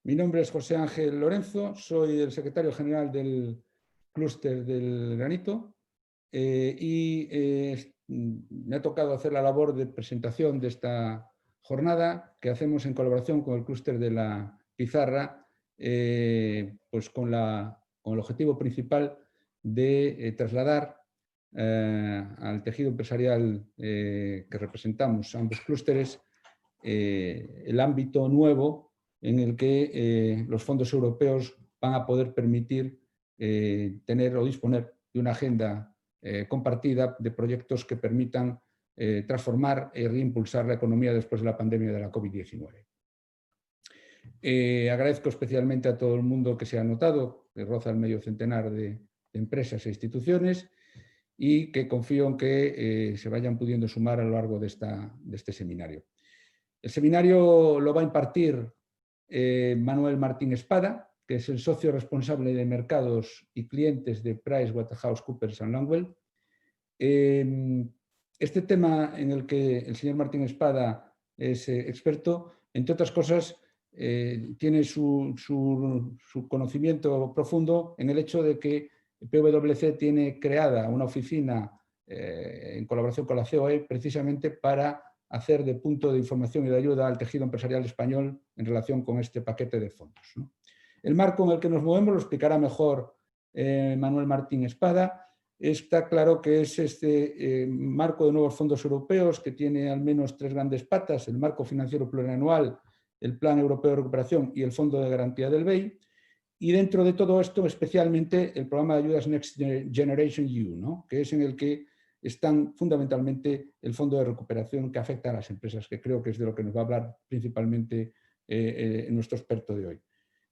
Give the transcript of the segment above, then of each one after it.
Mi nombre es José Ángel Lorenzo, soy el secretario general del clúster del granito me ha tocado hacer la labor de presentación de esta jornada que hacemos en colaboración con el clúster de la pizarra, pues con el objetivo principal de trasladar al tejido empresarial que representamos ambos clústeres el ámbito nuevo en el que los fondos europeos van a poder permitir tener o disponer de una agenda compartida de proyectos que permitan transformar y reimpulsar la economía después de la pandemia de la COVID-19. Agradezco especialmente a todo el mundo que se ha anotado, que roza el medio centenar de empresas e instituciones, y que confío en que se vayan pudiendo sumar a lo largo de este seminario. El seminario lo va a impartir Manuel Martín Espada, que es el socio responsable de mercados y clientes de PricewaterhouseCoopers Landwell. Este tema en el que el señor Martín Espada es experto, entre otras cosas, tiene su conocimiento profundo en el hecho de que PwC tiene creada una oficina en colaboración con la COE precisamente para hacer de punto de información y de ayuda al tejido empresarial español en relación con este paquete de fondos, ¿no? El marco en el que nos movemos lo explicará mejor Manuel Martín Espada. Está claro que es este marco de nuevos fondos europeos que tiene al menos tres grandes patas: el marco financiero plurianual, el Plan Europeo de Recuperación y el Fondo de Garantía del BEI. Y dentro de todo esto, especialmente el programa de ayudas Next Generation EU, ¿no? Que es en el que están fundamentalmente el fondo de recuperación que afecta a las empresas, que creo que es de lo que nos va a hablar principalmente nuestro experto de hoy.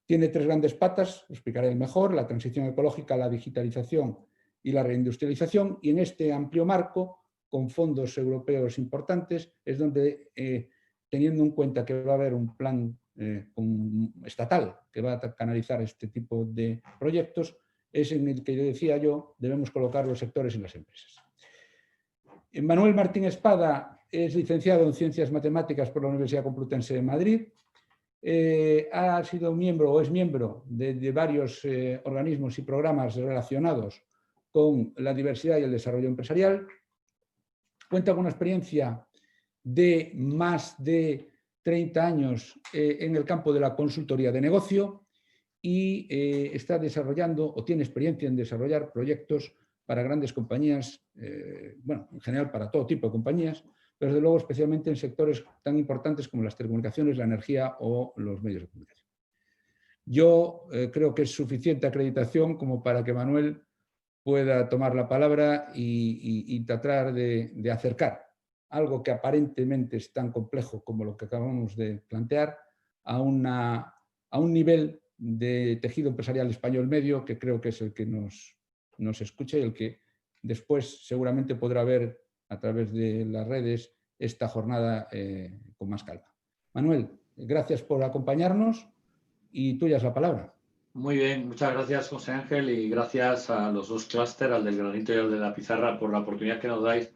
Tiene tres grandes patas, lo explicaré mejor: la transición ecológica, la digitalización y la reindustrialización. Y en este amplio marco, con fondos europeos importantes, es donde, teniendo en cuenta que va a haber un plan estatal que va a canalizar este tipo de proyectos, es en el que decía yo debemos colocar los sectores y las empresas. Manuel Martín Espada es licenciado en Ciencias Matemáticas por la Universidad Complutense de Madrid. Ha sido miembro o es miembro de varios organismos y programas relacionados con la diversidad y el desarrollo empresarial. Cuenta con una experiencia de más de 30 años en el campo de la consultoría de negocio y está desarrollando o tiene experiencia en desarrollar proyectos para grandes compañías, bueno, en general para todo tipo de compañías, pero desde luego especialmente en sectores tan importantes como las telecomunicaciones, la energía o los medios de comunicación. Yo creo que es suficiente acreditación como para que Manuel pueda tomar la palabra y tratar de acercar algo que aparentemente es tan complejo como lo que acabamos de plantear a un nivel de tejido empresarial español medio, que creo que es el que nos escucha y el que después seguramente podrá ver a través de las redes esta jornada con más calma. Manuel, gracias por acompañarnos y tuya es la palabra. Muy bien, muchas gracias, José Ángel, y gracias a los dos clústeres, al del granito y al de la pizarra, por la oportunidad que nos dais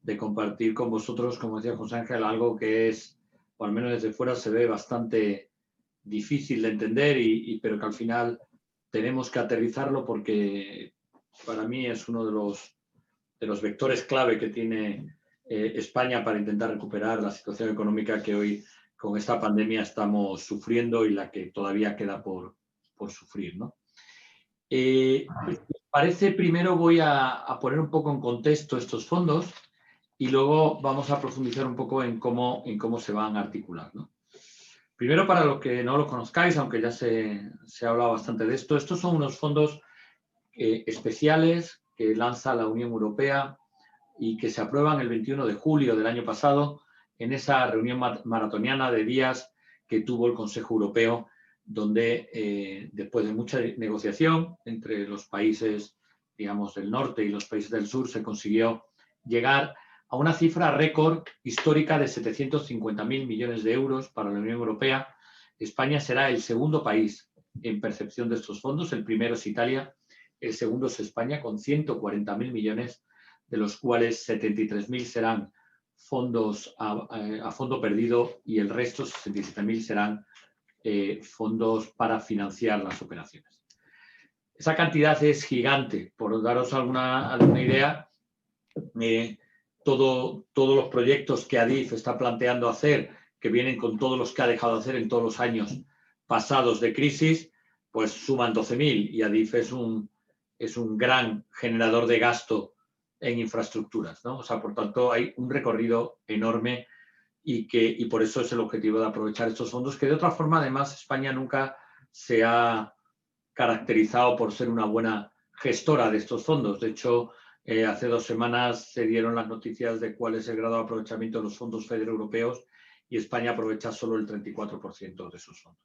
de compartir con vosotros, como decía José Ángel, algo que es, o al menos desde fuera, se ve bastante difícil de entender, pero que al final tenemos que aterrizarlo porque para mí es uno de los vectores clave que tiene España para intentar recuperar la situación económica que hoy con esta pandemia estamos sufriendo y la que todavía queda por sufrir, ¿no? Parece, primero voy a poner un poco en contexto estos fondos y luego vamos a profundizar un poco en cómo se van a articular, ¿no? Primero, para los que no lo conozcáis, aunque ya se ha hablado bastante de esto, estos son unos fondos especiales que lanza la Unión Europea y que se aprueban el 21 de julio del año pasado en esa reunión maratoniana de días que tuvo el Consejo Europeo, donde después de mucha negociación entre los países, digamos, del norte y los países del sur, se consiguió llegar a una cifra récord histórica de 750.000 millones de euros para la Unión Europea. España será el segundo país en percepción de estos fondos. El primero es Italia, el segundo es España, con 140.000 millones, de los cuales 73.000 serán fondos a fondo perdido y el resto, 67.000, serán fondos para financiar las operaciones. Esa cantidad es gigante. Por daros alguna idea, todos los proyectos que ADIF está planteando hacer, que vienen con todos los que ha dejado de hacer en todos los años pasados de crisis, pues suman 12.000 y ADIF es un gran generador de gasto en infraestructuras, ¿no? O sea, por tanto, hay un recorrido enorme y por eso es el objetivo de aprovechar estos fondos, que de otra forma, además, España nunca se ha caracterizado por ser una buena gestora de estos fondos. De hecho, hace 2 semanas se dieron las noticias de cuál es el grado de aprovechamiento de los fondos FEDER europeos y España aprovecha solo el 34% de esos fondos.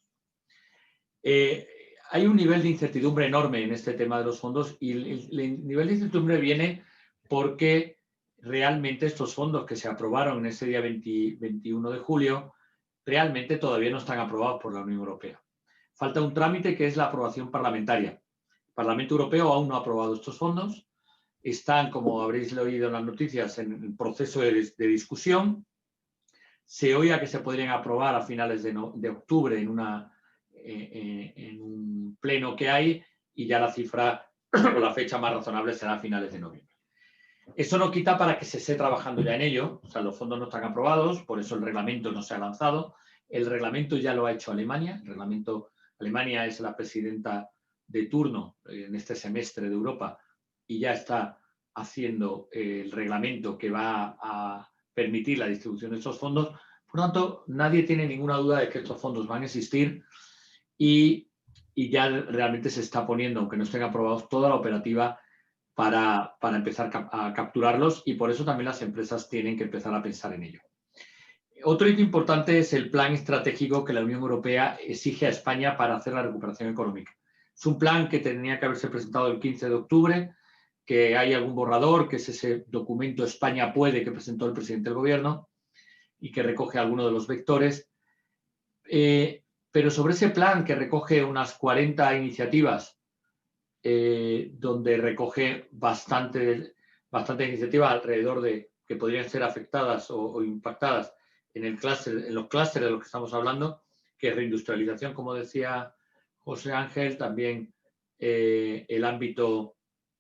Hay un nivel de incertidumbre enorme en este tema de los fondos y el nivel de incertidumbre viene porque realmente estos fondos que se aprobaron en ese día 21 de julio realmente todavía no están aprobados por la Unión Europea. Falta un trámite que es la aprobación parlamentaria. El Parlamento Europeo aún no ha aprobado estos fondos. Están, como habréis leído en las noticias, en el proceso de discusión. Se oía que se podrían aprobar a finales de octubre en un pleno que hay y ya la cifra o la fecha más razonable será a finales de noviembre. Eso no quita para que se esté trabajando ya en ello. O sea, los fondos no están aprobados, por eso el reglamento no se ha lanzado. El reglamento ya lo ha hecho Alemania. Alemania es la presidenta de turno en este semestre de Europa y ya está haciendo el reglamento que va a permitir la distribución de estos fondos. Por lo tanto, nadie tiene ninguna duda de que estos fondos van a existir y ya realmente se está poniendo, aunque no estén aprobados, toda la operativa para empezar a capturarlos y por eso también las empresas tienen que empezar a pensar en ello. Otro hito importante es el plan estratégico que la Unión Europea exige a España para hacer la recuperación económica. Es un plan que tenía que haberse presentado el 15 de octubre, que hay algún borrador, que es ese documento España puede que presentó el presidente del gobierno y que recoge algunos de los vectores. Pero sobre ese plan que recoge unas 40 iniciativas, donde recoge bastante iniciativa alrededor de que podrían ser afectadas o impactadas en los clústeres de los que estamos hablando, que es reindustrialización, como decía José Ángel, también el ámbito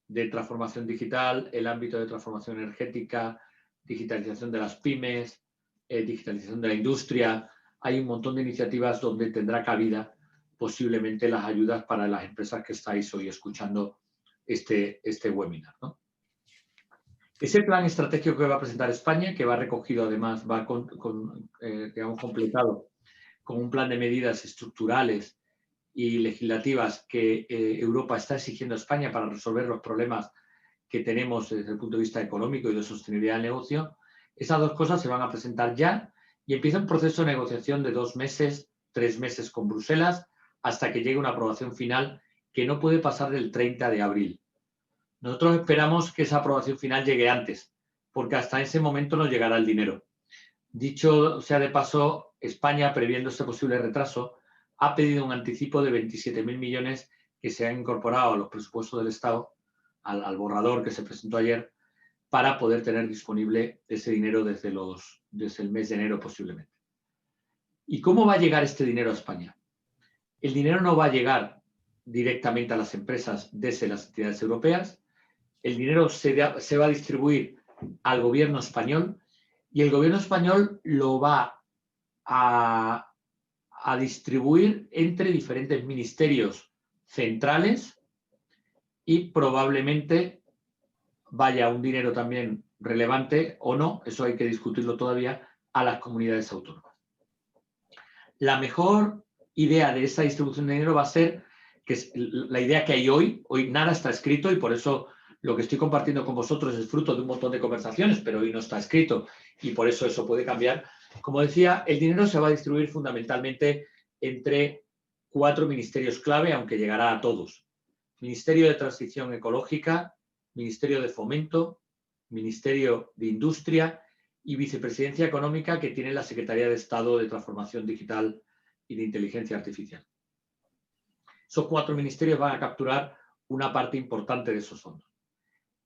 de transformación digital, el ámbito de transformación energética, digitalización de las pymes, digitalización de la industria. Hay un montón de iniciativas donde tendrá cabida posiblemente las ayudas para las empresas que estáis hoy escuchando este webinar, ¿no? Ese plan estratégico que va a presentar España, que va recogido además, va digamos, completado con un plan de medidas estructurales y legislativas que Europa está exigiendo a España para resolver los problemas que tenemos desde el punto de vista económico y de sostenibilidad del negocio. Esas dos cosas se van a presentar ya y empieza un proceso de negociación de 2 meses, 3 meses con Bruselas, hasta que llegue una aprobación final que no puede pasar del 30 de abril. Nosotros esperamos que esa aprobación final llegue antes, porque hasta ese momento nos llegará el dinero. Dicho sea de paso, España, previendo este posible retraso, ha pedido un anticipo de 27.000 millones que se han incorporado a los presupuestos del Estado, al borrador que se presentó ayer, para poder tener disponible ese dinero desde el mes de enero posiblemente. ¿Y cómo va a llegar este dinero a España? El dinero no va a llegar directamente a las empresas desde las entidades europeas. El dinero se va a distribuir al gobierno español y el gobierno español lo va a distribuir entre diferentes ministerios centrales y probablemente vaya un dinero también relevante o no, eso hay que discutirlo todavía, a las comunidades autónomas. La mejor idea de esa distribución de dinero va a ser, que es la idea que hay hoy nada está escrito y por eso lo que estoy compartiendo con vosotros es fruto de un montón de conversaciones, pero hoy no está escrito y por eso puede cambiar. Como decía, el dinero se va a distribuir fundamentalmente entre 4 ministerios clave, aunque llegará a todos. Ministerio de Transición Ecológica, Ministerio de Fomento, Ministerio de Industria y Vicepresidencia Económica, que tiene la Secretaría de Estado de Transformación Digital y de Inteligencia Artificial. Esos 4 ministerios van a capturar una parte importante de esos fondos.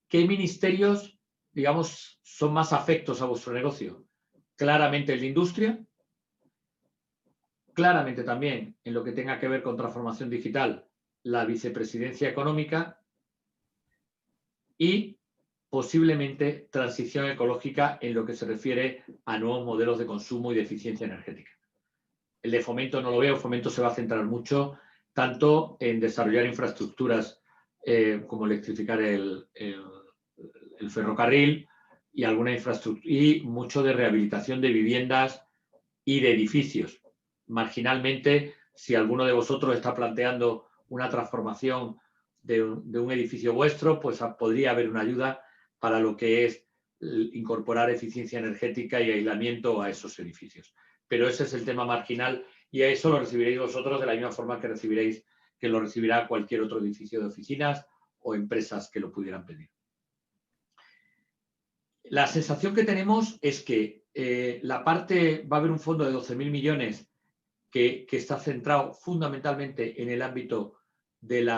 ¿Qué ministerios, digamos, son más afectos a vuestro negocio? Claramente el de Industria, claramente también en lo que tenga que ver con transformación digital, la vicepresidencia económica y posiblemente transición ecológica en lo que se refiere a nuevos modelos de consumo y de eficiencia energética. El de Fomento no lo veo. Fomento se va a centrar mucho tanto en desarrollar infraestructuras como electrificar el ferrocarril y alguna infraestructura, y mucho de rehabilitación de viviendas y de edificios. Marginalmente, si alguno de vosotros está planteando una transformación de un edificio vuestro, pues podría haber una ayuda para lo que es incorporar eficiencia energética y aislamiento a esos edificios. Pero ese es el tema marginal y a eso lo recibiréis vosotros de la misma forma que lo recibirá cualquier otro edificio de oficinas o empresas que lo pudieran pedir. La sensación que tenemos es que va a haber un fondo de 12.000 millones que está centrado fundamentalmente en el ámbito del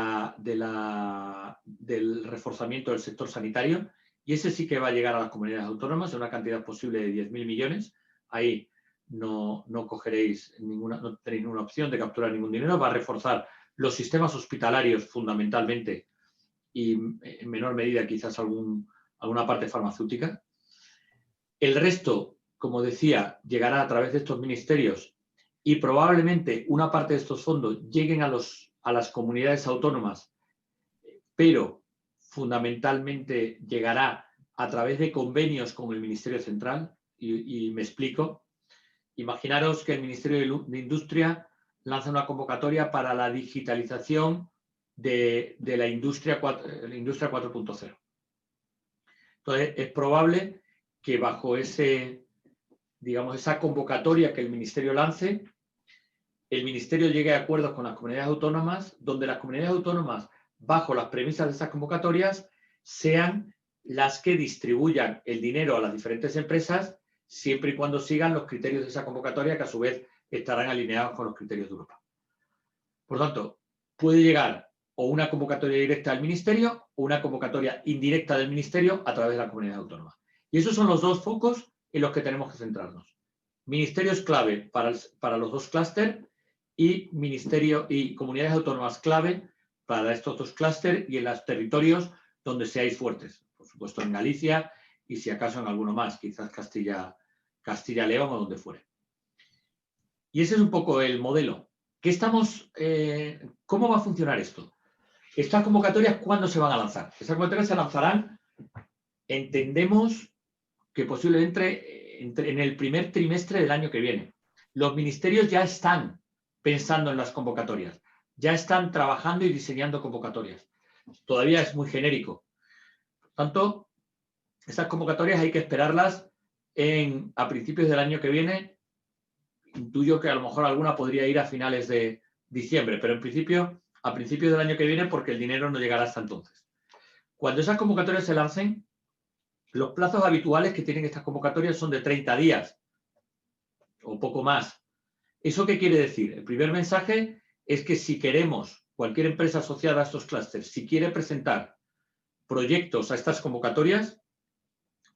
reforzamiento del sector sanitario, y ese sí que va a llegar a las comunidades autónomas en una cantidad posible de 10.000 millones. Ahí no tenéis ninguna opción de capturar ningún dinero. Va a reforzar los sistemas hospitalarios fundamentalmente y en menor medida quizás alguna parte farmacéutica. El resto, como decía, llegará a través de estos ministerios y probablemente una parte de estos fondos lleguen a las comunidades autónomas, pero fundamentalmente llegará a través de convenios con el Ministerio Central. Y me explico. Imaginaros que el Ministerio de Industria lanza una convocatoria para la digitalización de la industria 4.0. Entonces, es probable que bajo esa convocatoria que el Ministerio lance, el Ministerio llegue a acuerdos con las comunidades autónomas, donde las comunidades autónomas, bajo las premisas de esas convocatorias, sean las que distribuyan el dinero a las diferentes empresas, siempre y cuando sigan los criterios de esa convocatoria, que a su vez estarán alineados con los criterios de Europa. Por tanto, puede llegar o una convocatoria directa del Ministerio o una convocatoria indirecta del Ministerio a través de la comunidad autónoma. Y esos son los dos focos en los que tenemos que centrarnos. Ministerios clave para los dos clústeres y comunidades autónomas clave para estos dos clústeres y en los territorios donde seáis fuertes. Por supuesto en Galicia y si acaso en alguno más, quizás Castilla-León o donde fuere. Y ese es un poco el modelo. ¿Cómo va a funcionar esto? Estas convocatorias, ¿cuándo se van a lanzar? Estas convocatorias se lanzarán, entendemos que posiblemente en el primer trimestre del año que viene. Los ministerios ya están pensando en las convocatorias, ya están trabajando y diseñando convocatorias. Todavía es muy genérico. Por tanto, estas convocatorias hay que esperarlas a principios del año que viene. Intuyo que a lo mejor alguna podría ir a finales de diciembre, pero en principio a principios del año que viene, porque el dinero no llegará hasta entonces. Cuando esas convocatorias se lancen, los plazos habituales que tienen estas convocatorias son de 30 días o poco más. ¿Eso qué quiere decir? El primer mensaje es que si queremos, cualquier empresa asociada a estos clústeres, si quiere presentar proyectos a estas convocatorias,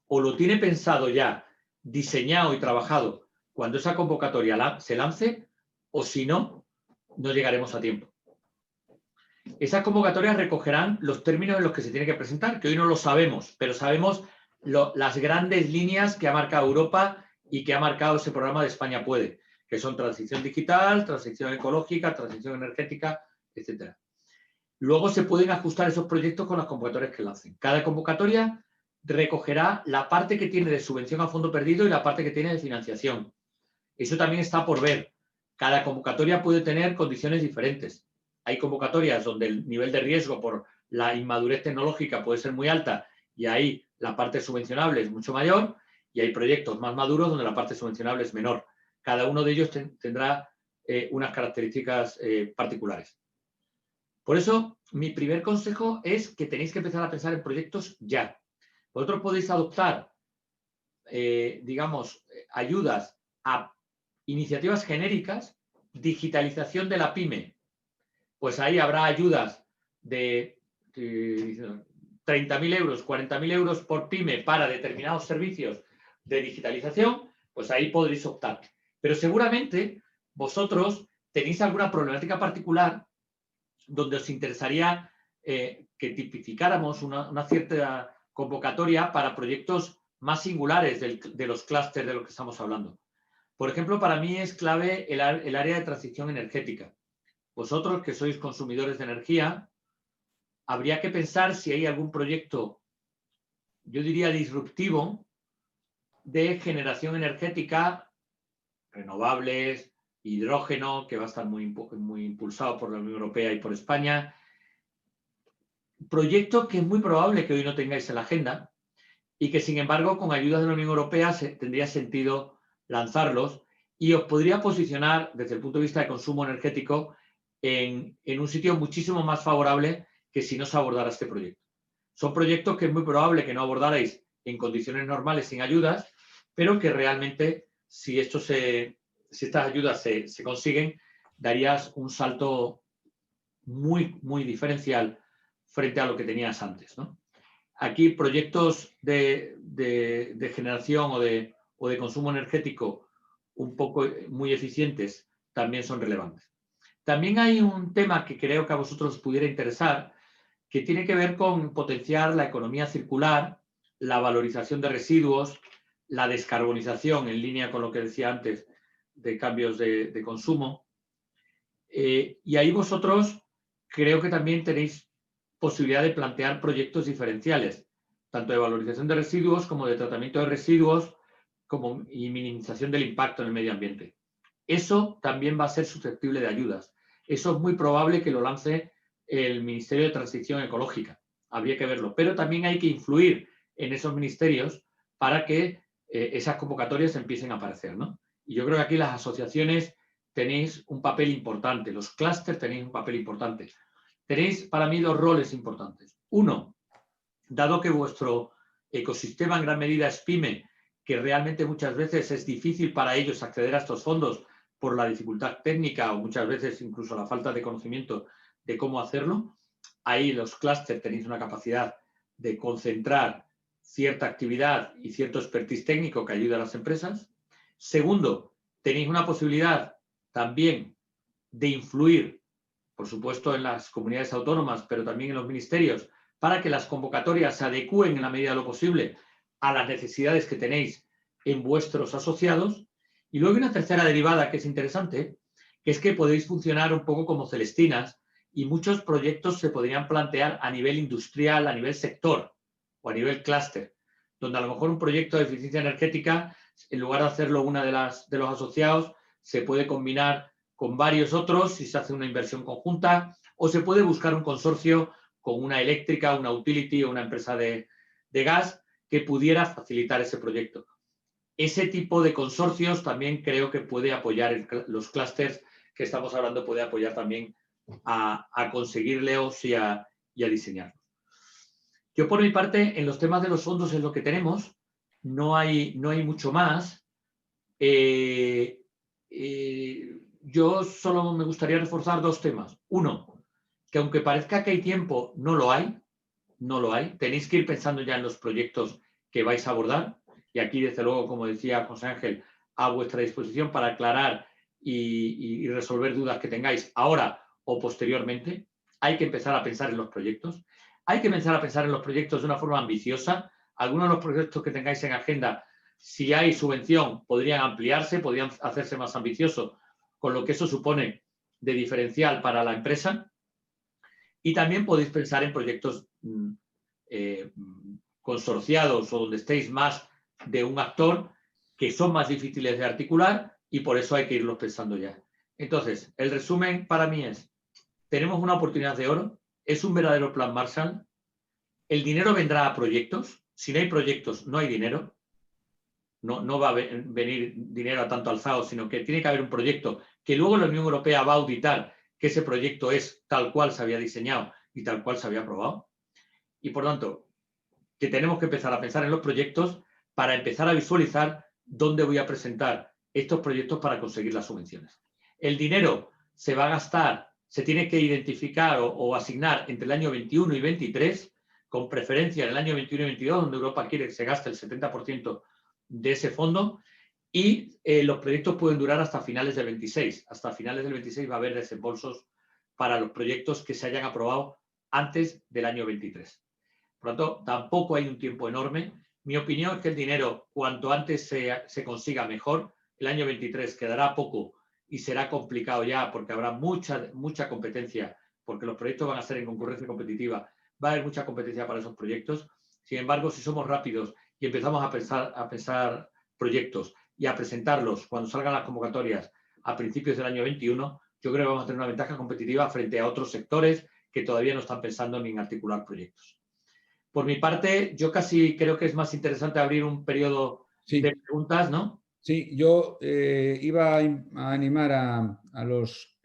o lo tiene pensado ya, diseñado y trabajado cuando esa convocatoria se lance, o si no, no llegaremos a tiempo. Esas convocatorias recogerán los términos en los que se tiene que presentar, que hoy no lo sabemos, pero sabemos las grandes líneas que ha marcado Europa y que ha marcado ese programa de España Puede, que son transición digital, transición ecológica, transición energética, etc. Luego se pueden ajustar esos proyectos con las convocatorias que lancen. Cada convocatoria recogerá la parte que tiene de subvención a fondo perdido y la parte que tiene de financiación. Eso también está por ver. Cada convocatoria puede tener condiciones diferentes. Hay convocatorias donde el nivel de riesgo por la inmadurez tecnológica puede ser muy alta y ahí la parte subvencionable es mucho mayor, y hay proyectos más maduros donde la parte subvencionable es menor. Cada uno de ellos tendrá unas características particulares. Por eso, mi primer consejo es que tenéis que empezar a pensar en proyectos ya. Vosotros podéis adoptar, ayudas a iniciativas genéricas, digitalización de la pyme. Pues ahí habrá ayudas de 30.000 euros, 40.000 euros por pyme para determinados servicios de digitalización, pues ahí podréis optar. Pero seguramente vosotros tenéis alguna problemática particular donde os interesaría que tipificáramos una cierta convocatoria para proyectos más singulares de los clústeres de los que estamos hablando. Por ejemplo, para mí es clave el área de transición energética. Vosotros, que sois consumidores de energía, habría que pensar si hay algún proyecto, yo diría disruptivo, de generación energética, renovables, hidrógeno, que va a estar muy impulsado por la Unión Europea y por España. Proyectos que es muy probable que hoy no tengáis en la agenda y que, sin embargo, con ayuda de la Unión Europea tendría sentido lanzarlos y os podría posicionar, desde el punto de vista de consumo energético, en un sitio muchísimo más favorable que si no se abordara este proyecto. Son proyectos que es muy probable que no abordarais en condiciones normales sin ayudas, pero que realmente, si estas ayudas se consiguen, darías un salto muy, muy diferencial frente a lo que tenías antes, ¿no? Aquí proyectos de generación o de consumo energético un poco muy eficientes también son relevantes. También hay un tema que creo que a vosotros os pudiera interesar, que tiene que ver con potenciar la economía circular, la valorización de residuos, la descarbonización, en línea con lo que decía antes de cambios de consumo. Y ahí vosotros creo que también tenéis posibilidad de plantear proyectos diferenciales, tanto de valorización de residuos como de tratamiento de residuos y minimización del impacto en el medio ambiente. Eso también va a ser susceptible de ayudas. Eso es muy probable que lo lance el Ministerio de Transición Ecológica. Habría que verlo. Pero también hay que influir en esos ministerios para que esas convocatorias empiecen a aparecer, ¿no? Y yo creo que aquí las asociaciones tenéis un papel importante, los clústeres tenéis un papel importante. Tenéis para mí dos roles importantes. Uno, dado que vuestro ecosistema en gran medida es pyme, que realmente muchas veces es difícil para ellos acceder a estos fondos por la dificultad técnica o muchas veces incluso la falta de conocimiento de cómo hacerlo, ahí los clústeres tenéis una capacidad de concentrar cierta actividad y cierto expertise técnico que ayuda a las empresas. Segundo, tenéis una posibilidad también de influir, por supuesto, en las comunidades autónomas, pero también en los ministerios, para que las convocatorias se adecúen en la medida de lo posible a las necesidades que tenéis en vuestros asociados. Y luego hay una tercera derivada que es interesante, que es que podéis funcionar un poco como Celestinas y muchos proyectos se podrían plantear a nivel industrial, a nivel sector o a nivel clúster, donde a lo mejor un proyecto de eficiencia energética, en lugar de hacerlo una de los asociados, se puede combinar con varios otros si se hace una inversión conjunta o se puede buscar un consorcio con una eléctrica, una utility o una empresa de gas que pudiera facilitar ese proyecto. Ese tipo de consorcios también creo que puede apoyar los clústeres que estamos hablando, puede apoyar también a conseguir LEOs y a diseñarlos. Yo por mi parte, en los temas de los fondos es lo que tenemos, no hay mucho más. Yo solo me gustaría reforzar dos temas. Uno, que aunque parezca que hay tiempo, no lo hay. No lo hay. Tenéis que ir pensando ya en los proyectos que vais a abordar. Y aquí, desde luego, como decía José Ángel, a vuestra disposición para aclarar y resolver dudas que tengáis ahora o posteriormente. Hay que empezar a pensar en los proyectos. Hay que empezar a pensar en los proyectos de una forma ambiciosa. Algunos de los proyectos que tengáis en agenda, si hay subvención, podrían ampliarse, podrían hacerse más ambiciosos, con lo que eso supone de diferencial para la empresa. Y también podéis pensar en proyectos consorciados o donde estéis más de un actor que son más difíciles de articular y por eso hay que irlos pensando ya. Entonces, el resumen para mí es, tenemos una oportunidad de oro, es un verdadero plan Marshall, el dinero vendrá a proyectos, si no hay proyectos no hay dinero, no va a venir dinero a tanto alzado, sino que tiene que haber un proyecto que luego la Unión Europea va a auditar que ese proyecto es tal cual se había diseñado y tal cual se había aprobado. Y por tanto, que tenemos que empezar a pensar en los proyectos para empezar a visualizar dónde voy a presentar estos proyectos para conseguir las subvenciones. El dinero se va a gastar, se tiene que identificar o asignar entre el año 21 y 23, con preferencia en el año 21 y 22, donde Europa quiere que se gaste el 70% de ese fondo, y los proyectos pueden durar hasta finales del 26. Hasta finales del 26 va a haber desembolsos para los proyectos que se hayan aprobado antes del año 23. Por lo tanto, tampoco hay un tiempo enorme. Mi opinión es que el dinero, cuanto antes se consiga, mejor. El año 23 quedará poco y será complicado ya porque habrá mucha competencia, porque los proyectos van a ser en concurrencia competitiva. Va a haber mucha competencia para esos proyectos. Sin embargo, si somos rápidos y empezamos a pensar proyectos y a presentarlos cuando salgan las convocatorias a principios del año 21, yo creo que vamos a tener una ventaja competitiva frente a otros sectores que todavía no están pensando ni en articular proyectos. Por mi parte, yo casi creo que es más interesante abrir un periodo de preguntas, ¿no? Sí, yo iba a animar a los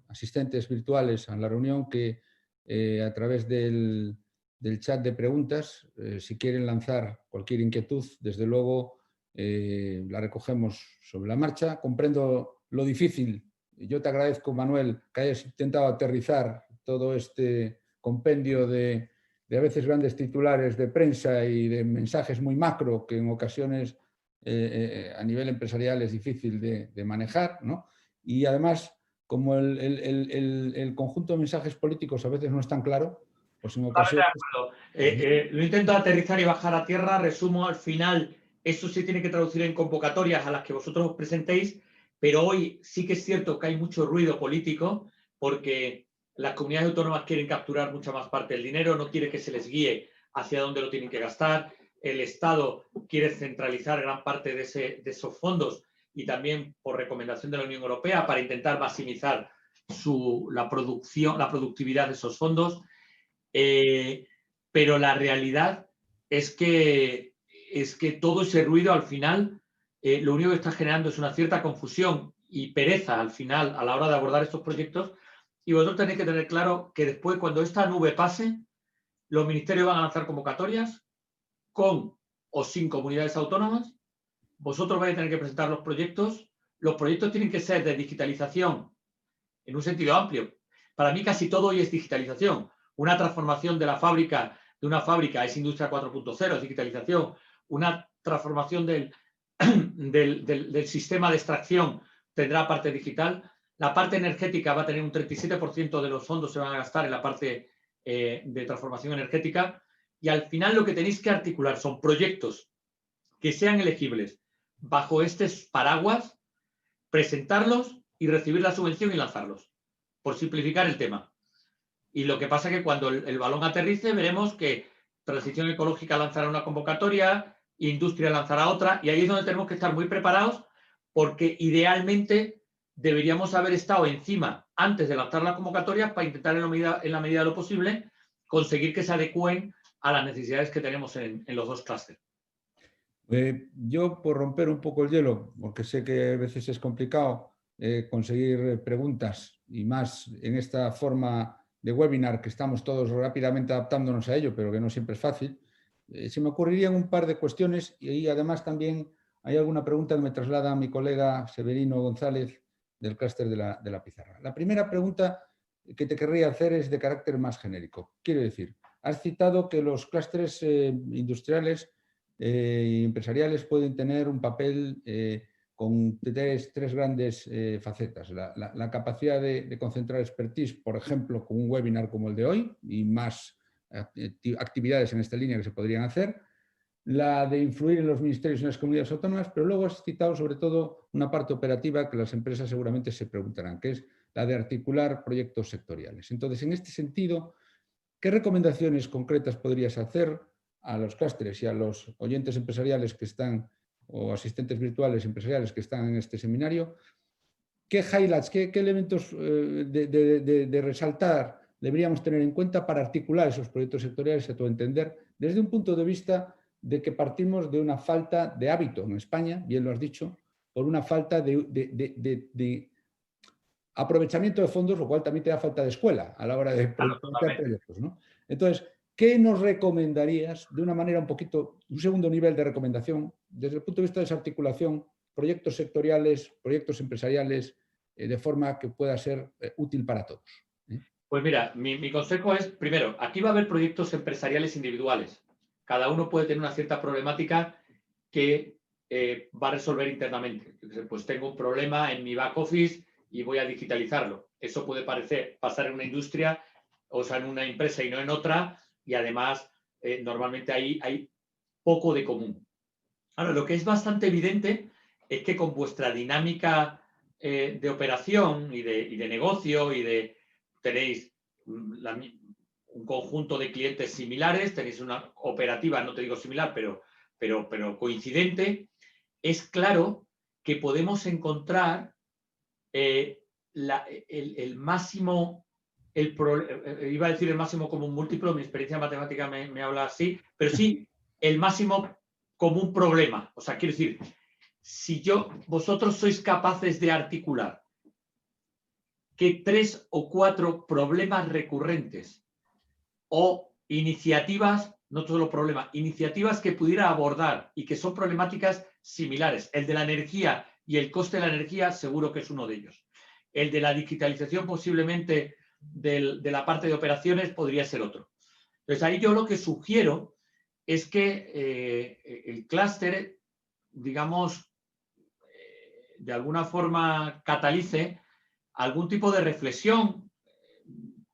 asistentes virtuales a la reunión que a través del chat de preguntas, si quieren lanzar cualquier inquietud, desde luego la recogemos sobre la marcha. Comprendo lo difícil. Yo te agradezco, Manuel, que hayas intentado aterrizar todo este compendio de a veces grandes titulares de prensa y de mensajes muy macro que en ocasiones a nivel empresarial es difícil de manejar, ¿no? Y además, como el conjunto de mensajes políticos a veces no es tan claro, pues en ocasiones... Lo intento aterrizar y bajar a tierra, resumo al final, eso se tiene que traducir en convocatorias a las que vosotros os presentéis, pero hoy sí que es cierto que hay mucho ruido político porque las comunidades autónomas quieren capturar mucha más parte del dinero, no quiere que se les guíe hacia dónde lo tienen que gastar, el Estado quiere centralizar gran parte de esos fondos y también por recomendación de la Unión Europea para intentar maximizar la productividad de esos fondos. Pero la realidad es que todo ese ruido al final lo único que está generando es una cierta confusión y pereza al final a la hora de abordar estos proyectos, y vosotros tenéis que tener claro que después, cuando esta nube pase, los ministerios van a lanzar convocatorias con o sin comunidades autónomas. Vosotros vais a tener que presentar los proyectos tienen que ser de digitalización en un sentido amplio. Para mí casi todo hoy es digitalización. Una transformación de una fábrica es industria 4.0, es digitalización. Una transformación del sistema de extracción tendrá parte digital. La parte energética va a tener un 37% de los fondos se van a gastar en la parte de transformación energética. Y al final lo que tenéis que articular son proyectos que sean elegibles bajo este paraguas, presentarlos y recibir la subvención y lanzarlos, por simplificar el tema. Y lo que pasa es que cuando el balón aterrice veremos que Transición Ecológica lanzará una convocatoria, Industria lanzará otra, y ahí es donde tenemos que estar muy preparados porque idealmente deberíamos haber estado encima antes de lanzar las convocatorias para intentar en la medida de lo posible conseguir que se adecúen a las necesidades que tenemos en los dos clústeres. Yo, por romper un poco el hielo, porque sé que a veces es complicado conseguir preguntas y más en esta forma de webinar que estamos todos rápidamente adaptándonos a ello, pero que no siempre es fácil, se me ocurrirían un par de cuestiones y además también hay alguna pregunta que me traslada mi colega Severino González del clúster de la pizarra. La primera pregunta que te querría hacer es de carácter más genérico. Quiero decir, has citado que los clústeres industriales y empresariales pueden tener un papel con tres grandes facetas. La capacidad de concentrar expertise, por ejemplo, con un webinar como el de hoy y más actividades en esta línea que se podrían hacer. La de influir en los ministerios y en las comunidades autónomas, pero luego has citado sobre todo una parte operativa que las empresas seguramente se preguntarán, que es la de articular proyectos sectoriales. Entonces, en este sentido, ¿qué recomendaciones concretas podrías hacer a los clústeres y a los oyentes empresariales que están, o asistentes virtuales empresariales que están en este seminario? ¿Qué highlights, qué elementos de resaltar deberíamos tener en cuenta para articular esos proyectos sectoriales, a tu entender, desde un punto de vista de que partimos de una falta de hábito en España, bien lo has dicho, por una falta de aprovechamiento de fondos, lo cual también te da falta de escuela a la hora de plantear proyectos, ¿no? Entonces, ¿qué nos recomendarías de una manera un segundo nivel de recomendación, desde el punto de vista de esa articulación, proyectos sectoriales, proyectos empresariales, de forma que pueda ser útil para todos? Pues mira, mi consejo es, primero, aquí va a haber proyectos empresariales individuales. Cada uno puede tener una cierta problemática que va a resolver internamente. Pues tengo un problema en mi back office y voy a digitalizarlo. Eso puede pasar en una industria, o sea, en una empresa y no en otra, y además normalmente ahí hay poco de común. Ahora, lo que es bastante evidente es que con vuestra dinámica de operación y de negocio tenéis un conjunto de clientes similares, tenéis una operativa, no te digo similar, pero coincidente, es claro que podemos encontrar el máximo, iba a decir el máximo común múltiplo, mi experiencia matemática me habla así, pero sí el máximo común problema. O sea, quiero decir, si vosotros sois capaces de articular que 3 o 4 problemas recurrentes o iniciativas, no solo problemas, iniciativas que pudiera abordar y que son problemáticas similares. El de la energía y el coste de la energía seguro que es uno de ellos. El de la digitalización posiblemente de la parte de operaciones podría ser otro. Entonces ahí yo lo que sugiero es que el clúster, digamos, de alguna forma catalice algún tipo de reflexión,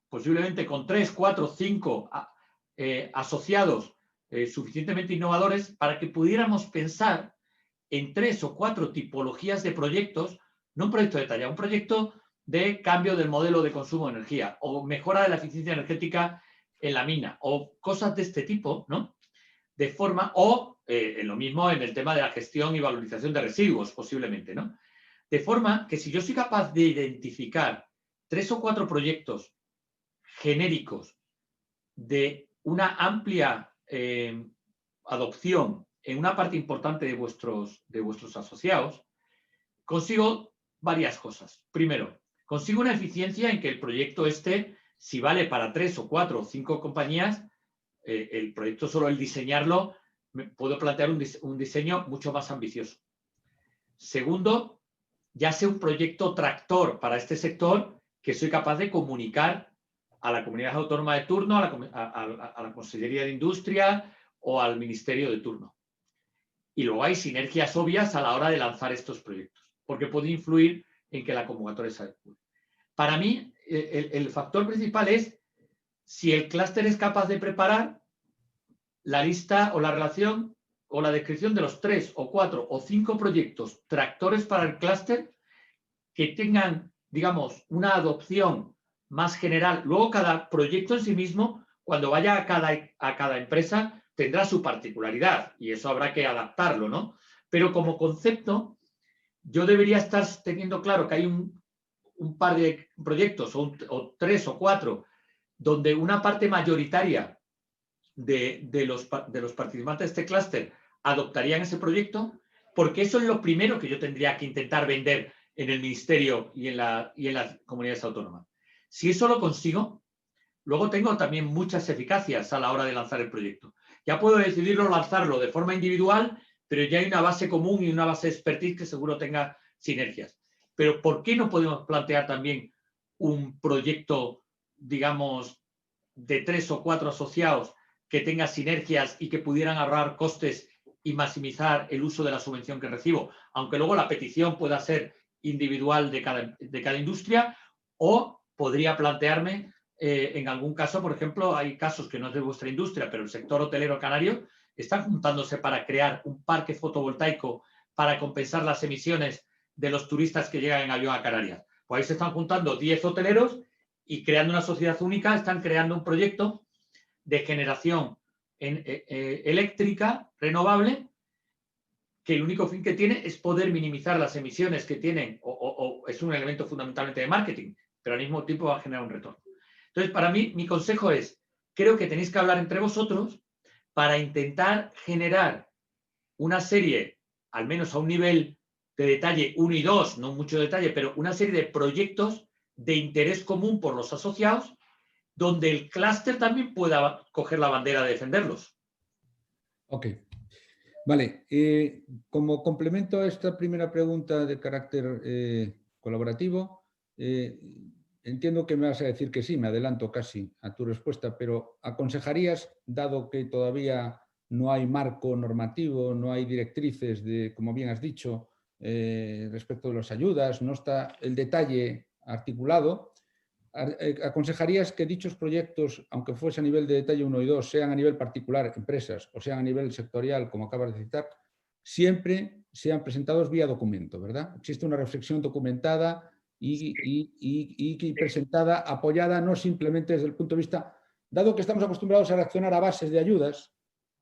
posiblemente con 3, 4, 5 asociados suficientemente innovadores para que pudiéramos pensar en 3 o 4 tipologías de proyectos, no un proyecto de talla, un proyecto de cambio del modelo de consumo de energía o mejora de la eficiencia energética en la mina o cosas de este tipo, ¿no? De forma, o en lo mismo en el tema de la gestión y valorización de residuos, posiblemente, ¿no? De forma que si yo soy capaz de identificar 3 o 4 proyectos genéricos de una amplia adopción en una parte importante de vuestros asociados, consigo varias cosas. Primero, consigo una eficiencia en que el proyecto si vale para 3 o 4 o 5 compañías, el proyecto solo el diseñarlo, puedo plantear un diseño mucho más ambicioso. Segundo, ya sea un proyecto tractor para este sector que soy capaz de comunicar a la comunidad autónoma de turno, a la Consellería de Industria o al Ministerio de turno. Y luego hay sinergias obvias a la hora de lanzar estos proyectos, porque puede influir en que la convocatoria se adecue. Para mí, el factor principal es si el clúster es capaz de preparar la lista o la relación o la descripción de los 3 o 4 o 5 proyectos tractores para el clúster que tengan, digamos, una adopción más general. Luego, cada proyecto en sí mismo, cuando vaya a cada empresa, tendrá su particularidad y eso habrá que adaptarlo, ¿no? Pero como concepto, yo debería estar teniendo claro que hay un par de proyectos o 3 o 4 donde una parte mayoritaria de los participantes de este clúster adoptarían ese proyecto, porque eso es lo primero que yo tendría que intentar vender en el ministerio y en las comunidades autónomas. Si eso lo consigo, luego tengo también muchas eficacias a la hora de lanzar el proyecto. Ya puedo decidirlo lanzarlo de forma individual, pero ya hay una base común y una base de expertise que seguro tenga sinergias. Pero ¿por qué no podemos plantear también un proyecto, digamos, de 3 o 4 asociados que tenga sinergias y que pudieran ahorrar costes y maximizar el uso de la subvención que recibo? Aunque luego la petición pueda ser individual de cada industria, o podría plantearme en algún caso, por ejemplo, hay casos que no es de vuestra industria, pero el sector hotelero canario está juntándose para crear un parque fotovoltaico para compensar las emisiones de los turistas que llegan en avión a Canarias. Pues ahí se están juntando 10 hoteleros y creando una sociedad única, están creando un proyecto de generación eléctrica renovable que el único fin que tiene es poder minimizar las emisiones que tienen, o es un elemento fundamentalmente de marketing, pero al mismo tiempo va a generar un retorno. Entonces, para mí, mi consejo es, creo que tenéis que hablar entre vosotros para intentar generar una serie, al menos a un nivel de detalle 1 y 2, no mucho detalle, pero una serie de proyectos de interés común por los asociados, donde el clúster también pueda coger la bandera de defenderlos. Ok. Vale. Como complemento a esta primera pregunta de carácter colaborativo, entiendo que me vas a decir que sí, me adelanto casi a tu respuesta, pero ¿aconsejarías, dado que todavía no hay marco normativo, no hay directrices, como bien has dicho, respecto de las ayudas, no está el detalle articulado. ¿Aconsejarías que dichos proyectos, aunque fuese a nivel de detalle 1 y 2, sean a nivel particular, empresas, o sean a nivel sectorial, como acabas de citar, siempre sean presentados vía documento, ¿verdad? Existe una reflexión documentada y presentada, apoyada no simplemente desde el punto de vista, dado que estamos acostumbrados a reaccionar a bases de ayudas,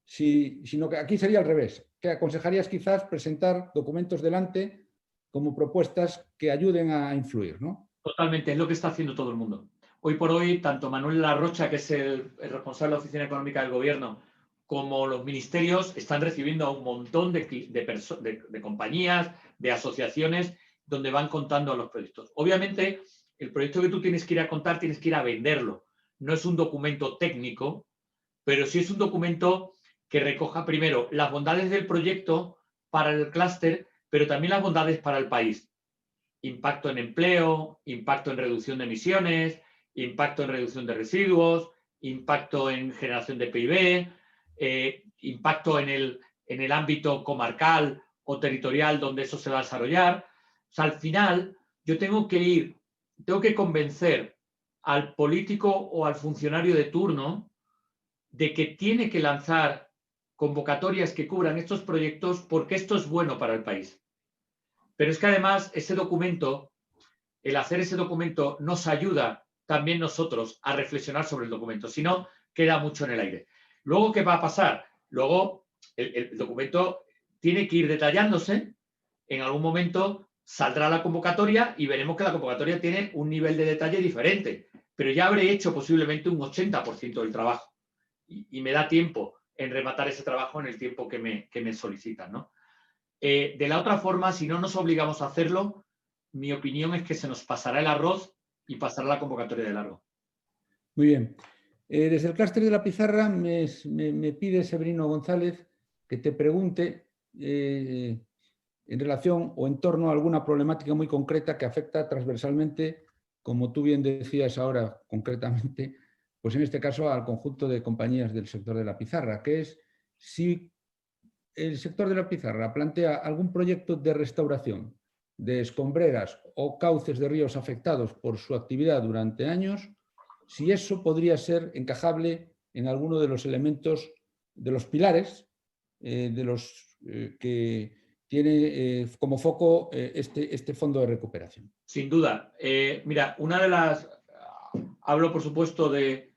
sino que aquí sería al revés, que aconsejarías quizás presentar documentos delante como propuestas que ayuden a influir, ¿no? Totalmente, es lo que está haciendo todo el mundo. Hoy por hoy, tanto Manuel Larrocha, que es el responsable de la Oficina Económica del Gobierno, como los ministerios están recibiendo a un montón de compañías, de asociaciones, donde van contando los proyectos. Obviamente, el proyecto que tú tienes que ir a contar, tienes que ir a venderlo. No es un documento técnico, pero sí es un documento que recoja primero las bondades del proyecto para el clúster, pero también las bondades para el país. Impacto en empleo, impacto en reducción de emisiones, impacto en reducción de residuos, impacto en generación de PIB, impacto en el ámbito comarcal o territorial donde eso se va a desarrollar. O sea, al final yo tengo que convencer al político o al funcionario de turno de que tiene que lanzar convocatorias que cubran estos proyectos porque esto es bueno para el país. Pero es que además ese documento, el hacer ese documento nos ayuda también nosotros a reflexionar sobre el documento, si no, queda mucho en el aire. Luego, ¿qué va a pasar? Luego, el documento tiene que ir detallándose, en algún momento saldrá la convocatoria y veremos que la convocatoria tiene un nivel de detalle diferente, pero ya habré hecho posiblemente un 80% del trabajo y me da tiempo en rematar ese trabajo en el tiempo que me solicitan, ¿no? De la otra forma, si no nos obligamos a hacerlo, mi opinión es que se nos pasará el arroz y pasará la convocatoria de largo. Muy bien. Desde el clúster de la pizarra me pide Severino González que te pregunte en relación o en torno a alguna problemática muy concreta que afecta transversalmente, como tú bien decías ahora concretamente, pues en este caso al conjunto de compañías del sector de la pizarra, que es si el sector de la pizarra plantea algún proyecto de restauración de escombreras o cauces de ríos afectados por su actividad durante años, si eso podría ser encajable en alguno de los elementos, de los pilares, de los que tiene como foco este fondo de recuperación. Sin duda. Mira, una de las... Hablo, por supuesto, de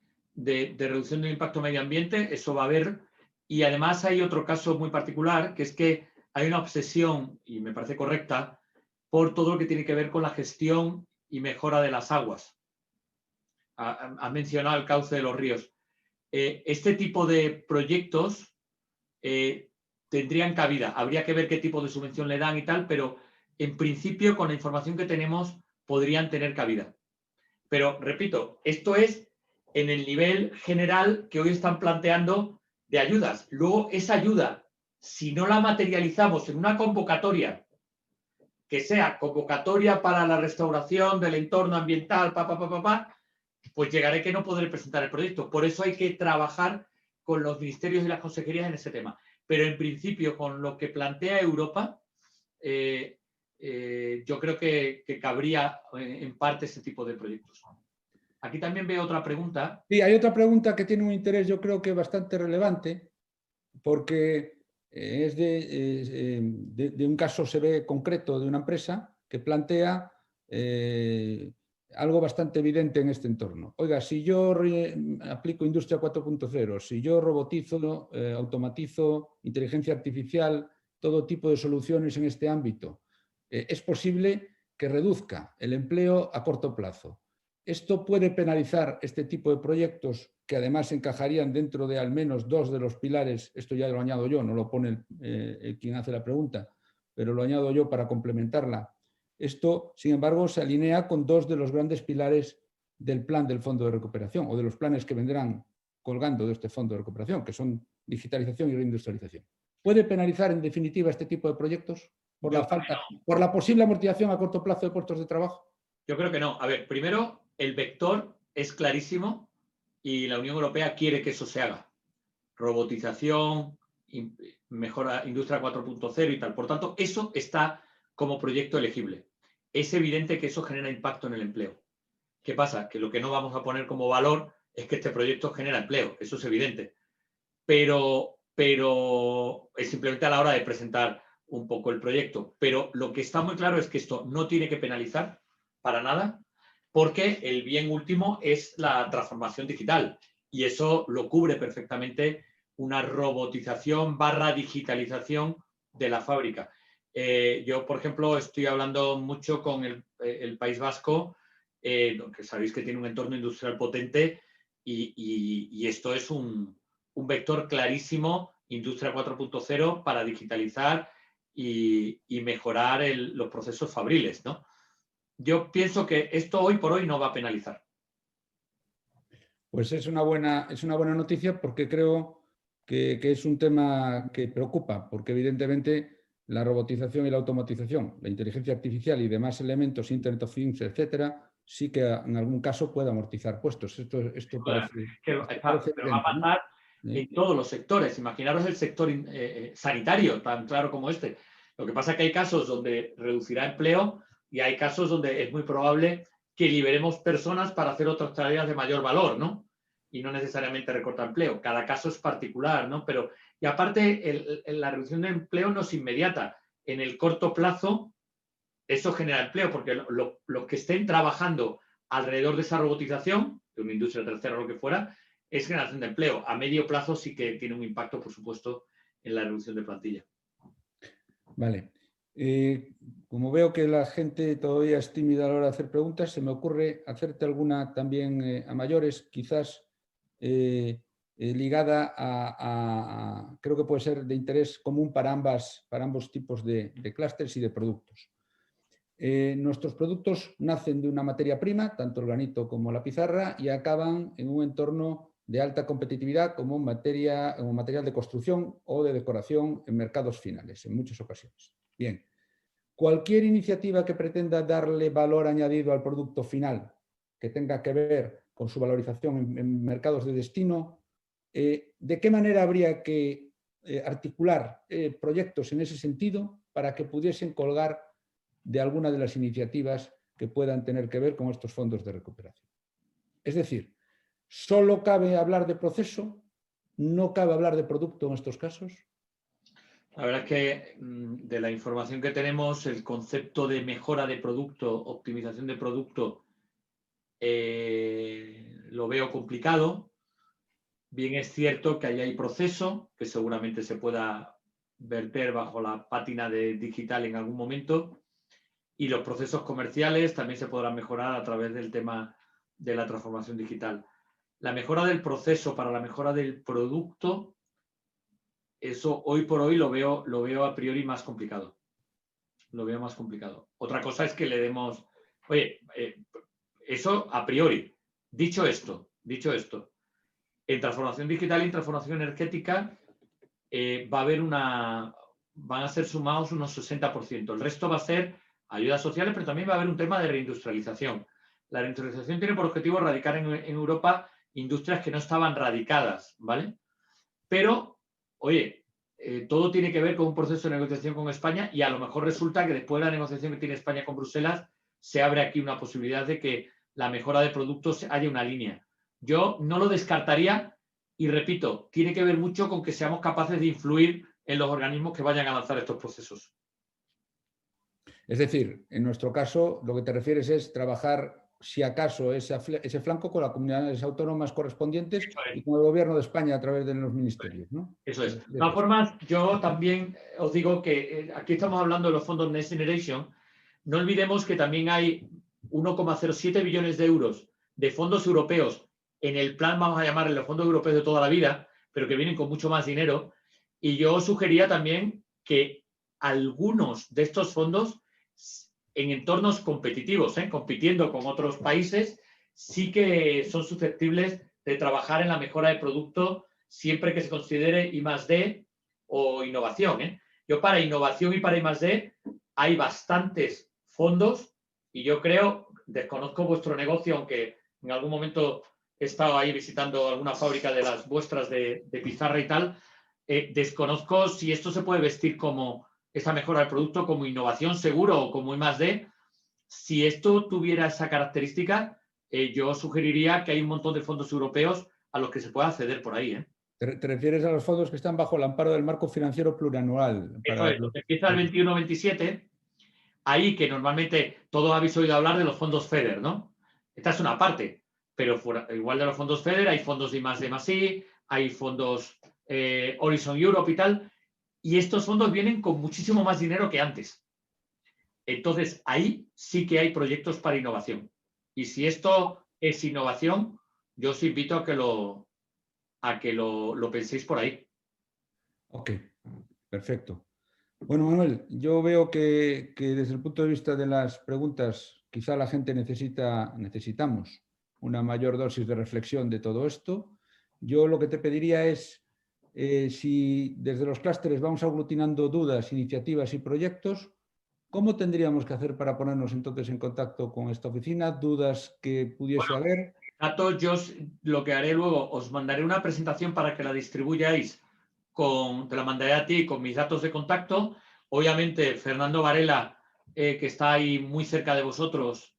reducción del impacto medio ambiente, eso va a haber. Y además hay otro caso muy particular, que es que hay una obsesión, y me parece correcta, por todo lo que tiene que ver con la gestión y mejora de las aguas. Has mencionado el cauce de los ríos. Este tipo de proyectos tendrían cabida. Habría que ver qué tipo de subvención le dan y tal, pero en principio, con la información que tenemos, podrían tener cabida. Pero, repito, esto es en el nivel general que hoy están planteando de ayudas. Luego, esa ayuda, si no la materializamos en una convocatoria, que sea convocatoria para la restauración del entorno ambiental, pues llegaré que no podré presentar el proyecto. Por eso hay que trabajar con los ministerios y las consejerías en ese tema. Pero en principio, con lo que plantea Europa, yo creo que cabría en parte ese tipo de proyectos. Aquí también veo otra pregunta. Sí, hay otra pregunta que tiene un interés, yo creo que bastante relevante, porque es de un caso, se ve concreto, de una empresa que plantea algo bastante evidente en este entorno. Oiga, si yo aplico Industria 4.0, si yo robotizo, automatizo, inteligencia artificial, todo tipo de soluciones en este ámbito, es posible que reduzca el empleo a corto plazo. Esto puede penalizar este tipo de proyectos que además encajarían dentro de al menos dos de los pilares, esto ya lo añado yo, no lo pone quien hace la pregunta, pero lo añado yo para complementarla. Esto, sin embargo, se alinea con dos de los grandes pilares del plan del Fondo de Recuperación o de los planes que vendrán colgando de este Fondo de Recuperación, que son digitalización y reindustrialización. ¿Puede penalizar en definitiva este tipo de proyectos por la posible amortización a corto plazo de puestos de trabajo? Yo creo que no. A ver, primero, el vector es clarísimo y la Unión Europea quiere que eso se haga. robotización, mejora industria 4.0 y tal. Por tanto, eso está como proyecto elegible. Es evidente que eso genera impacto en el empleo. ¿Qué pasa? Que lo que no vamos a poner como valor es que este proyecto genera empleo. Eso es evidente. Pero es simplemente a la hora de presentar un poco el proyecto. Pero lo que está muy claro es que esto no tiene que penalizar para nada, porque el bien último es la transformación digital. Y eso lo cubre perfectamente una robotización / digitalización de la fábrica. Yo, por ejemplo, estoy hablando mucho con el País Vasco, que sabéis que tiene un entorno industrial potente y esto es un vector clarísimo, industria 4.0, para digitalizar y mejorar los procesos fabriles, ¿no? Yo pienso que esto hoy por hoy no va a penalizar. Pues es una buena noticia, porque creo que es un tema que preocupa, porque evidentemente la robotización y la automatización, la inteligencia artificial y demás elementos, Internet of Things, etcétera, sí que en algún caso puede amortizar puestos. Esto parece pero va evidente, a pasar, ¿no? en todos los sectores. Imaginaros el sector sanitario, tan claro como este. Lo que pasa es que hay casos donde reducirá empleo y hay casos donde es muy probable que liberemos personas para hacer otras tareas de mayor valor, ¿no? Y no necesariamente recortar empleo. Cada caso es particular, ¿no? Pero, y aparte, la reducción de empleo no es inmediata. En el corto plazo, eso genera empleo, porque los que estén trabajando alrededor de esa robotización, de una industria tercera o lo que fuera, es generación de empleo. A medio plazo sí que tiene un impacto, por supuesto, en la reducción de plantilla. Vale. Como veo que la gente todavía es tímida a la hora de hacer preguntas, se me ocurre hacerte alguna también a mayores, quizás ligada creo que puede ser de interés común para ambos tipos de clústeres y de productos. Nuestros productos nacen de una materia prima, tanto el granito como la pizarra, y acaban en un entorno de alta competitividad como material de construcción o de decoración en mercados finales, en muchas ocasiones. Bien, cualquier iniciativa que pretenda darle valor añadido al producto final, que tenga que ver con su valorización en mercados de destino, ¿de qué manera habría que articular proyectos en ese sentido para que pudiesen colgar de alguna de las iniciativas que puedan tener que ver con estos fondos de recuperación? Es decir, ¿solo cabe hablar de proceso? ¿No cabe hablar de producto en estos casos? La verdad es que de la información que tenemos, el concepto de mejora de producto, optimización de producto, lo veo complicado. Bien es cierto que ahí hay proceso, que seguramente se pueda verter bajo la pátina de digital en algún momento, y los procesos comerciales también se podrán mejorar a través del tema de la transformación digital. La mejora del proceso para la mejora del producto, eso hoy por hoy lo veo a priori más complicado. Lo veo más complicado. Otra cosa es que le demos, oye, eso a priori. Dicho esto, en transformación digital y en transformación energética van a ser sumados unos 60%. El resto va a ser ayudas sociales, pero también va a haber un tema de reindustrialización. La reindustrialización tiene por objetivo radicar en Europa industrias que no estaban radicadas, ¿vale? Pero, oye, todo tiene que ver con un proceso de negociación con España, y a lo mejor resulta que después de la negociación que tiene España con Bruselas, se abre aquí una posibilidad de que la mejora de productos haya una línea. Yo no lo descartaría, y repito, tiene que ver mucho con que seamos capaces de influir en los organismos que vayan a lanzar estos procesos. Es decir, en nuestro caso, lo que te refieres es trabajar, si acaso, ese flanco con las comunidades autónomas correspondientes y con el Gobierno de España a través de los ministerios, ¿no? Eso es. De todas formas, yo también os digo que aquí estamos hablando de los fondos Next Generation. No olvidemos que también hay 1,07 billones de euros de fondos europeos en el plan, vamos a llamarle los fondos europeos de toda la vida, pero que vienen con mucho más dinero. Y yo sugería también que algunos de estos fondos, en entornos competitivos, compitiendo con otros países, sí que son susceptibles de trabajar en la mejora de producto, siempre que se considere I+D o innovación. Yo para innovación y para I+D hay bastantes fondos, y yo creo, desconozco vuestro negocio, aunque en algún momento he estado ahí visitando alguna fábrica de las vuestras de pizarra y tal. Desconozco si esto se puede vestir como esta mejora del producto, como innovación seguro o como I+D. Si esto tuviera esa característica, yo sugeriría que hay un montón de fondos europeos a los que se pueda acceder por ahí. ¿Te refieres a los fondos que están bajo el amparo del marco financiero plurianual? Eso es, empieza el 21-27, ahí que normalmente todos habéis oído hablar de los fondos FEDER, ¿no? Esta es una parte, pero igual de los fondos FEDER hay fondos de I+D+I, hay fondos Horizon Europe y tal, y estos fondos vienen con muchísimo más dinero que antes. Entonces, ahí sí que hay proyectos para innovación. Y si esto es innovación, yo os invito a que lo penséis por ahí. Ok, perfecto. Bueno, Manuel, yo veo que desde el punto de vista de las preguntas, quizá la gente necesitamos una mayor dosis de reflexión de todo esto. Yo lo que te pediría es, si desde los clústeres vamos aglutinando dudas, iniciativas y proyectos, ¿cómo tendríamos que hacer para ponernos entonces en contacto con esta oficina? Dudas que pudiese haber. Yo lo que haré luego, os mandaré una presentación para que la distribuyáis, te la mandaré a ti con mis datos de contacto. Obviamente, Fernando Varela, que está ahí muy cerca de vosotros,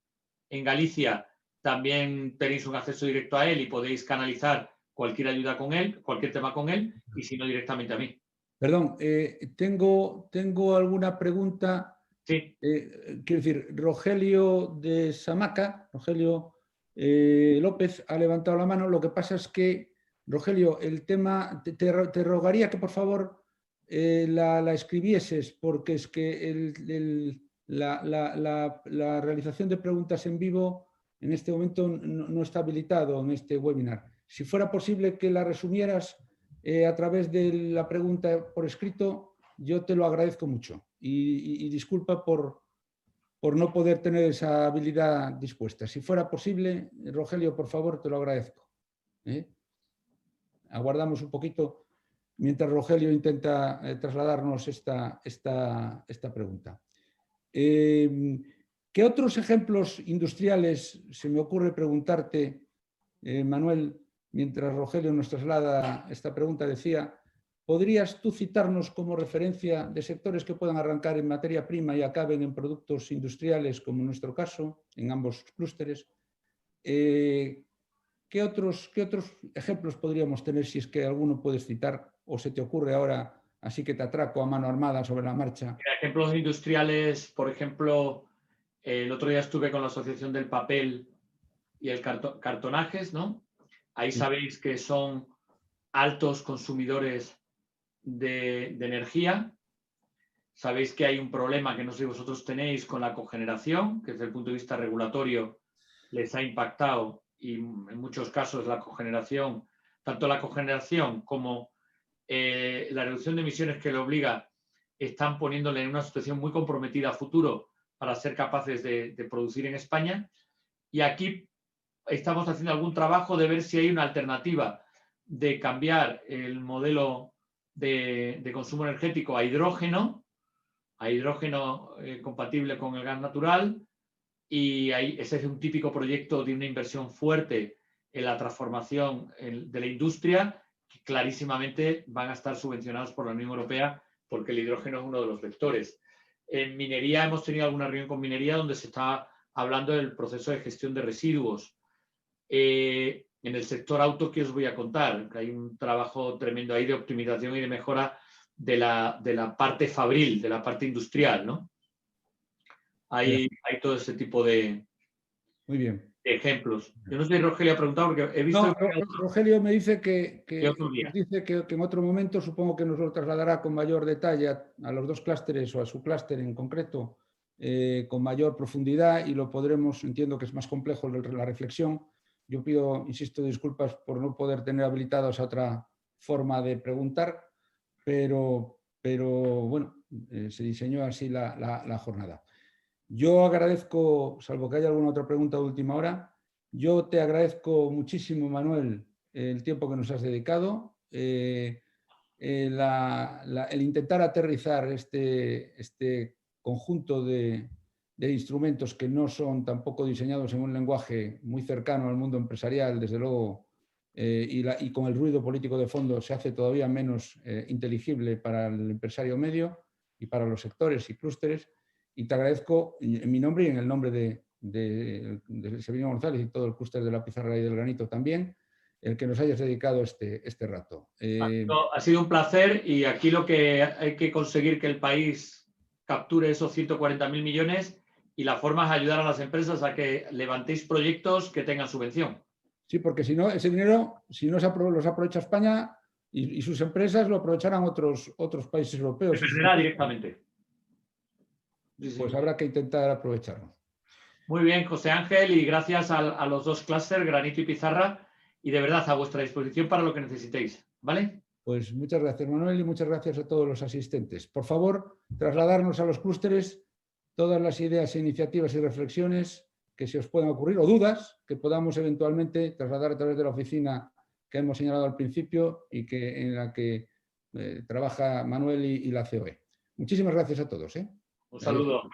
en Galicia, también tenéis un acceso directo a él y podéis canalizar cualquier ayuda con él, cualquier tema con él, y si no, directamente a mí. Perdón, tengo alguna pregunta. Sí. Quiero decir, Rogelio de Samaca, Rogelio López ha levantado la mano. Lo que pasa es que, Rogelio, el tema, te rogaría que por favor la escribieses, porque es que la realización de preguntas en vivo en este momento no está habilitado en este webinar. Si fuera posible que la resumieras a través de la pregunta por escrito, yo te lo agradezco mucho y disculpa por no poder tener esa habilidad dispuesta. Si fuera posible, Rogelio, por favor, te lo agradezco. Aguardamos un poquito mientras Rogelio intenta trasladarnos esta pregunta. ¿Qué otros ejemplos industriales se me ocurre preguntarte, Manuel, mientras Rogelio nos traslada esta pregunta? Decía, ¿podrías tú citarnos como referencia de sectores que puedan arrancar en materia prima y acaben en productos industriales, como en nuestro caso, en ambos clústeres? ¿Qué otros ejemplos podríamos tener, si es que alguno puedes citar o se te ocurre ahora, así que te atraco a mano armada sobre la marcha? Ejemplos industriales, por ejemplo, el otro día estuve con la Asociación del Papel y el Cartonajes, ¿no? Ahí sabéis que son altos consumidores de energía. Sabéis que hay un problema que no sé si vosotros tenéis con la cogeneración, que desde el punto de vista regulatorio les ha impactado, y en muchos casos la cogeneración, tanto la cogeneración como la reducción de emisiones que le obliga, están poniéndole en una situación muy comprometida a futuro para ser capaces de producir en España. Y aquí estamos haciendo algún trabajo de ver si hay una alternativa de cambiar el modelo de consumo energético a hidrógeno compatible con el gas natural, y ese es un típico proyecto de una inversión fuerte en la transformación de la industria, que clarísimamente van a estar subvencionados por la Unión Europea, porque el hidrógeno es uno de los vectores. En minería hemos tenido alguna reunión con minería donde se está hablando del proceso de gestión de residuos. En el sector auto, ¿qué os voy a contar? Que hay un trabajo tremendo ahí de optimización y de mejora de la parte fabril, de la parte industrial, ¿no? Hay todo ese tipo de ejemplos. Yo no sé si Rogelio ha preguntado, porque he visto... No, Rogelio me dice que en otro momento, supongo que nos lo trasladará con mayor detalle a los dos clústeres o a su clúster en concreto, con mayor profundidad, y lo podremos, entiendo que es más complejo la reflexión. Yo pido, insisto, disculpas por no poder tener habilitados a otra forma de preguntar, pero bueno, se diseñó así la jornada. Yo agradezco, salvo que haya alguna otra pregunta de última hora, yo te agradezco muchísimo, Manuel, el tiempo que nos has dedicado, el intentar aterrizar este conjunto de de instrumentos que no son tampoco diseñados en un lenguaje muy cercano al mundo empresarial, desde luego, y con el ruido político de fondo se hace todavía menos inteligible para el empresario medio y para los sectores y clústeres. Y te agradezco en mi nombre y en el nombre de Severino González y todo el clúster de la pizarra y del granito también, el que nos hayas dedicado este rato. Ha sido un placer, y aquí lo que hay que conseguir que el país capture esos 140.000 millones, y la forma es ayudar a las empresas a que levantéis proyectos que tengan subvención. Sí, porque si no, ese dinero, si no los aprovecha España y sus empresas, lo aprovecharán otros países europeos. Se perderá directamente. Pues habrá que intentar aprovecharlo. Muy bien, José Ángel, y gracias a los dos clústeres, granito y pizarra, y de verdad a vuestra disposición para lo que necesitéis. ¿Vale? Pues muchas gracias, Manuel, y muchas gracias a todos los asistentes. Por favor, trasladarnos a los clústeres todas las ideas, iniciativas y reflexiones que se os puedan ocurrir, o dudas que podamos eventualmente trasladar a través de la oficina que hemos señalado al principio y en la que trabaja Manuel y la COE. Muchísimas gracias a todos. Un saludo.